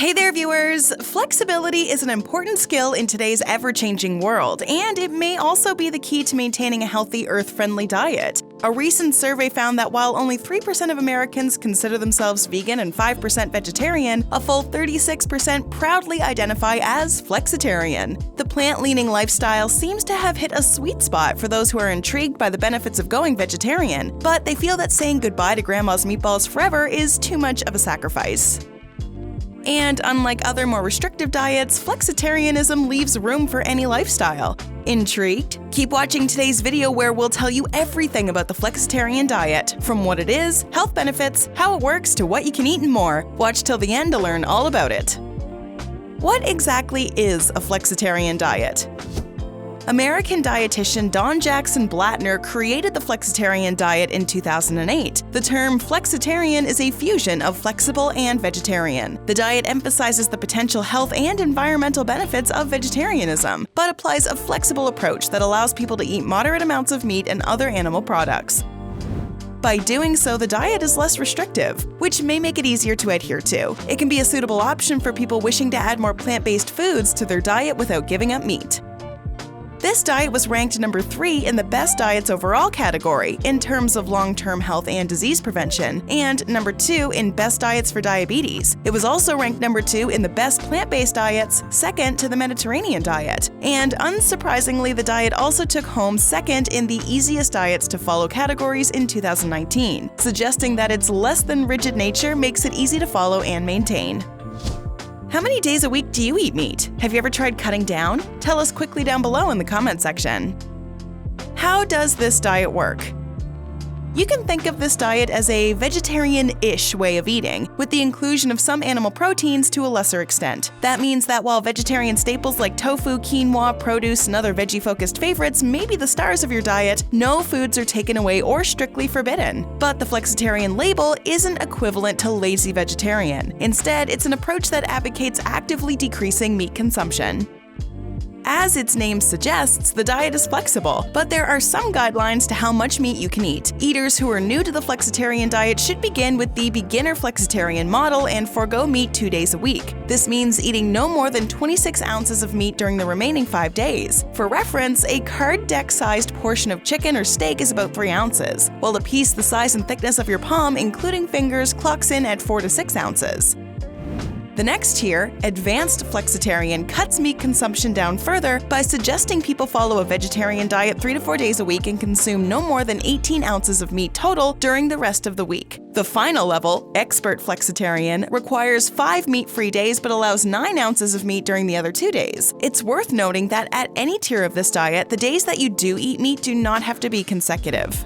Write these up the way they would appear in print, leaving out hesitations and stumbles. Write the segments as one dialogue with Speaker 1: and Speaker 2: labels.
Speaker 1: Hey there, viewers! Flexibility is an important skill in today's ever-changing world, and it may also be the key to maintaining a healthy, earth-friendly diet. A recent survey found that while only 3% of Americans consider themselves vegan and 5% vegetarian, a full 36% proudly identify as flexitarian. The plant-leaning lifestyle seems to have hit a sweet spot for those who are intrigued by the benefits of going vegetarian, but they feel that saying goodbye to grandma's meatballs forever is too much of a sacrifice. And unlike other more restrictive diets, flexitarianism leaves room for any lifestyle. Intrigued? Keep watching today's video where we'll tell you everything about the flexitarian diet, from what it is, health benefits, how it works, to what you can eat and more. Watch till the end to learn all about it. What exactly is a flexitarian diet? American dietitian Don Jackson Blattner created the flexitarian diet in 2008. The term flexitarian is a fusion of flexible and vegetarian. The diet emphasizes the potential health and environmental benefits of vegetarianism, but applies a flexible approach that allows people to eat moderate amounts of meat and other animal products. By doing so, the diet is less restrictive, which may make it easier to adhere to. It can be a suitable option for people wishing to add more plant-based foods to their diet without giving up meat. This diet was ranked number 3 in the best diets overall category in terms of long-term health and disease prevention, and number 2 in best diets for diabetes. It was also ranked number 2 in the best plant-based diets, second to the Mediterranean diet. And unsurprisingly, the diet also took home second in the easiest diets to follow categories in 2019, suggesting that its less than rigid nature makes it easy to follow and maintain. How many days a week do you eat meat? Have you ever tried cutting down? Tell us quickly down below in the comment section. How does this diet work? You can think of this diet as a vegetarian-ish way of eating, with the inclusion of some animal proteins to a lesser extent. That means that while vegetarian staples like tofu, quinoa, produce, and other veggie-focused favorites may be the stars of your diet, no foods are taken away or strictly forbidden. But the flexitarian label isn't equivalent to lazy vegetarian. Instead, it's an approach that advocates actively decreasing meat consumption. As its name suggests, the diet is flexible, but there are some guidelines to how much meat you can eat. Eaters who are new to the flexitarian diet should begin with the beginner flexitarian model and forego meat 2 days a week. This means eating no more than 26 ounces of meat during the remaining 5 days. For reference, a card deck-sized portion of chicken or steak is about 3 ounces, while a piece the size and thickness of your palm, including fingers, clocks in at 4 to 6 ounces. The next tier, Advanced Flexitarian, cuts meat consumption down further by suggesting people follow a vegetarian diet 3 to 4 days a week and consume no more than 18 ounces of meat total during the rest of the week. The final level, Expert Flexitarian, requires 5 meat-free days but allows 9 ounces of meat during the other 2 days. It's worth noting that at any tier of this diet, the days that you do eat meat do not have to be consecutive.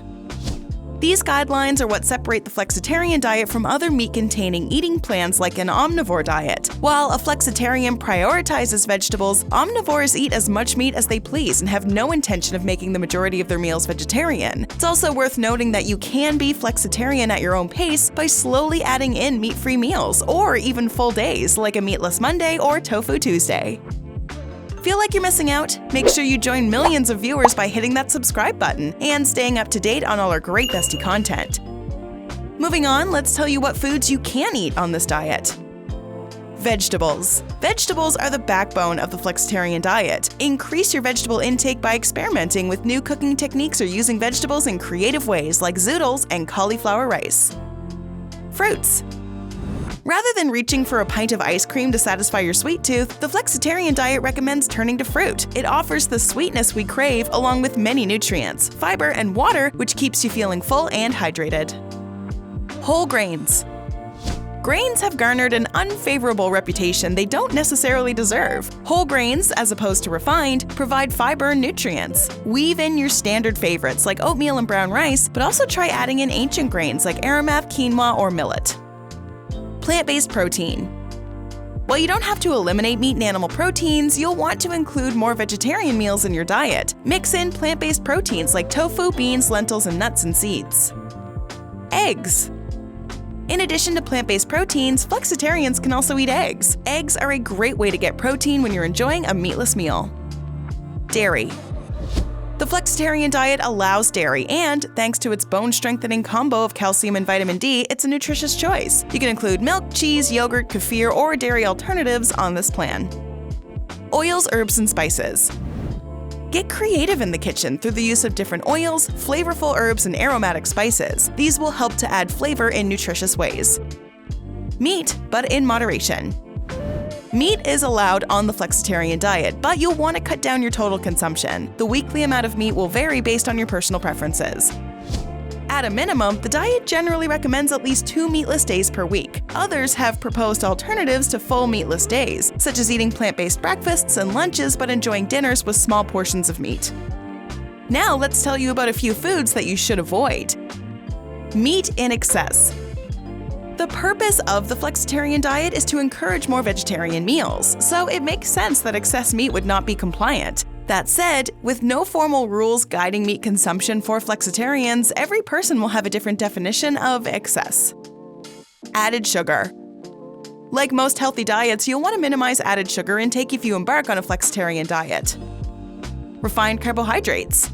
Speaker 1: These guidelines are what separate the flexitarian diet from other meat-containing eating plans like an omnivore diet. While a flexitarian prioritizes vegetables, omnivores eat as much meat as they please and have no intention of making the majority of their meals vegetarian. It's also worth noting that you can be flexitarian at your own pace by slowly adding in meat-free meals, or even full days like a meatless Monday or tofu Tuesday. Feel like you're missing out? Make sure you join millions of viewers by hitting that subscribe button and staying up to date on all our great Bestie content. Moving on, let's tell you what foods you can eat on this diet. Vegetables. Vegetables are the backbone of the flexitarian diet. Increase your vegetable intake by experimenting with new cooking techniques or using vegetables in creative ways like zoodles and cauliflower rice. Fruits. Rather than reaching for a pint of ice cream to satisfy your sweet tooth, the flexitarian diet recommends turning to fruit. It offers the sweetness we crave along with many nutrients, fiber, and water, which keeps you feeling full and hydrated. Whole grains. Grains have garnered an unfavorable reputation they don't necessarily deserve. Whole grains, as opposed to refined, provide fiber and nutrients. Weave in your standard favorites like oatmeal and brown rice, but also try adding in ancient grains like aramath, quinoa, or millet. Plant-based protein. While you don't have to eliminate meat and animal proteins, you'll want to include more vegetarian meals in your diet. Mix in plant-based proteins like tofu, beans, lentils, and nuts and seeds. Eggs. In addition to plant-based proteins, flexitarians can also eat eggs. Eggs are a great way to get protein when you're enjoying a meatless meal. Dairy. The flexitarian diet allows dairy, and thanks to its bone-strengthening combo of calcium and vitamin D, it's a nutritious choice. You can include milk, cheese, yogurt, kefir, or dairy alternatives on this plan. Oils, herbs, and spices. Get creative in the kitchen through the use of different oils, flavorful herbs, and aromatic spices. These will help to add flavor in nutritious ways. Meat, but in moderation. Meat is allowed on the flexitarian diet, but you'll want to cut down your total consumption. The weekly amount of meat will vary based on your personal preferences. At a minimum, the diet generally recommends at least 2 meatless days per week. Others have proposed alternatives to full meatless days, such as eating plant-based breakfasts and lunches but enjoying dinners with small portions of meat. Now let's tell you about a few foods that you should avoid. Meat in excess. The purpose of the flexitarian diet is to encourage more vegetarian meals, so it makes sense that excess meat would not be compliant. That said, with no formal rules guiding meat consumption for flexitarians, every person will have a different definition of excess. Added sugar. Like most healthy diets, you'll want to minimize added sugar intake if you embark on a flexitarian diet. Refined carbohydrates.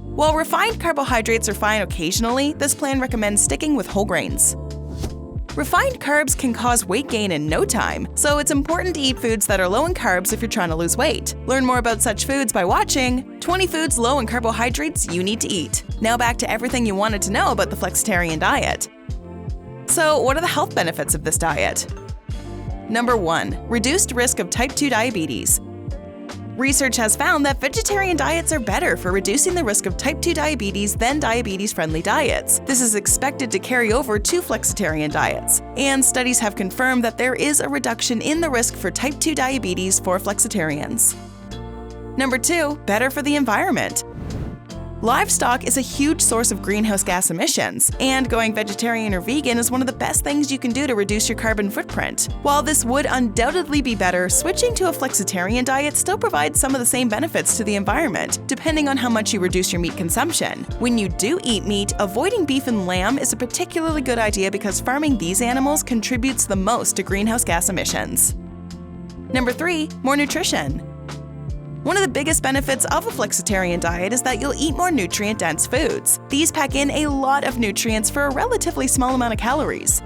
Speaker 1: While refined carbohydrates are fine occasionally, this plan recommends sticking with whole grains. Refined carbs can cause weight gain in no time, so it's important to eat foods that are low in carbs if you're trying to lose weight. Learn more about such foods by watching 20 Foods Low in Carbohydrates You Need to Eat. Now back to everything you wanted to know about the flexitarian diet. So, what are the health benefits of this diet? Number 1. Reduced risk of type 2 diabetes. Research has found that vegetarian diets are better for reducing the risk of type 2 diabetes than diabetes-friendly diets. This is expected to carry over to flexitarian diets, and studies have confirmed that there is a reduction in the risk for type 2 diabetes for flexitarians. Number 2. Better for the environment. Livestock is a huge source of greenhouse gas emissions, and going vegetarian or vegan is one of the best things you can do to reduce your carbon footprint. While this would undoubtedly be better, switching to a flexitarian diet still provides some of the same benefits to the environment, depending on how much you reduce your meat consumption. When you do eat meat, avoiding beef and lamb is a particularly good idea because farming these animals contributes the most to greenhouse gas emissions. Number 3. More nutrition. One of the biggest benefits of a flexitarian diet is that you'll eat more nutrient-dense foods. These pack in a lot of nutrients for a relatively small amount of calories.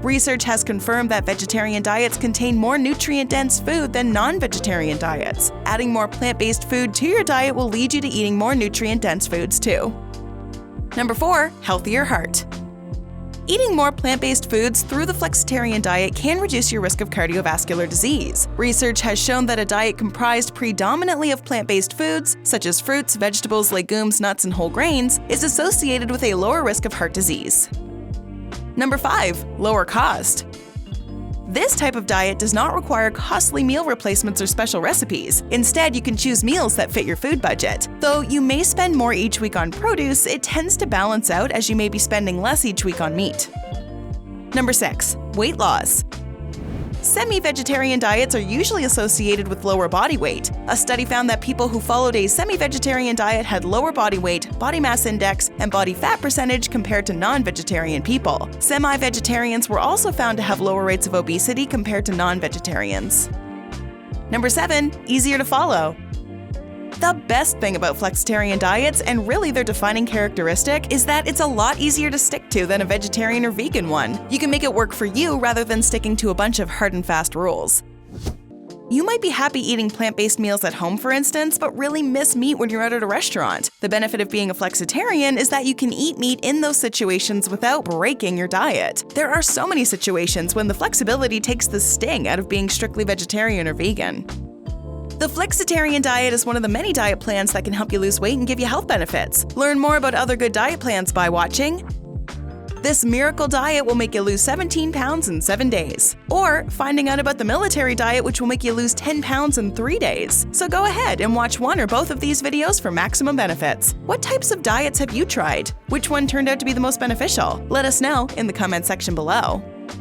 Speaker 1: Research has confirmed that vegetarian diets contain more nutrient-dense food than non-vegetarian diets. Adding more plant-based food to your diet will lead you to eating more nutrient-dense foods too. Number 4. Healthier heart. Eating more plant-based foods through the flexitarian diet can reduce your risk of cardiovascular disease. Research has shown that a diet comprised predominantly of plant-based foods, such as fruits, vegetables, legumes, nuts, and whole grains, is associated with a lower risk of heart disease. Number 5. Lower cost. This type of diet does not require costly meal replacements or special recipes. Instead, you can choose meals that fit your food budget. Though you may spend more each week on produce, it tends to balance out as you may be spending less each week on meat. Number 6. Weight loss. Semi-vegetarian diets are usually associated with lower body weight. A study found that people who followed a semi-vegetarian diet had lower body weight, body mass index, and body fat percentage compared to non-vegetarian people. Semi-vegetarians were also found to have lower rates of obesity compared to non-vegetarians. Number 7. Easier to follow. The best thing about flexitarian diets, and really their defining characteristic, is that it's a lot easier to stick to than a vegetarian or vegan one. You can make it work for you rather than sticking to a bunch of hard and fast rules. You might be happy eating plant-based meals at home, for instance, but really miss meat when you're out at a restaurant. The benefit of being a flexitarian is that you can eat meat in those situations without breaking your diet. There are so many situations when the flexibility takes the sting out of being strictly vegetarian or vegan. The flexitarian diet is one of the many diet plans that can help you lose weight and give you health benefits. Learn more about other good diet plans by watching This Miracle Diet Will Make You Lose 17 Pounds in 7 Days, or finding out about the military diet which will make you lose 10 pounds in 3 days. So go ahead and watch one or both of these videos for maximum benefits. What types of diets have you tried? Which one turned out to be the most beneficial? Let us know in the comment section below.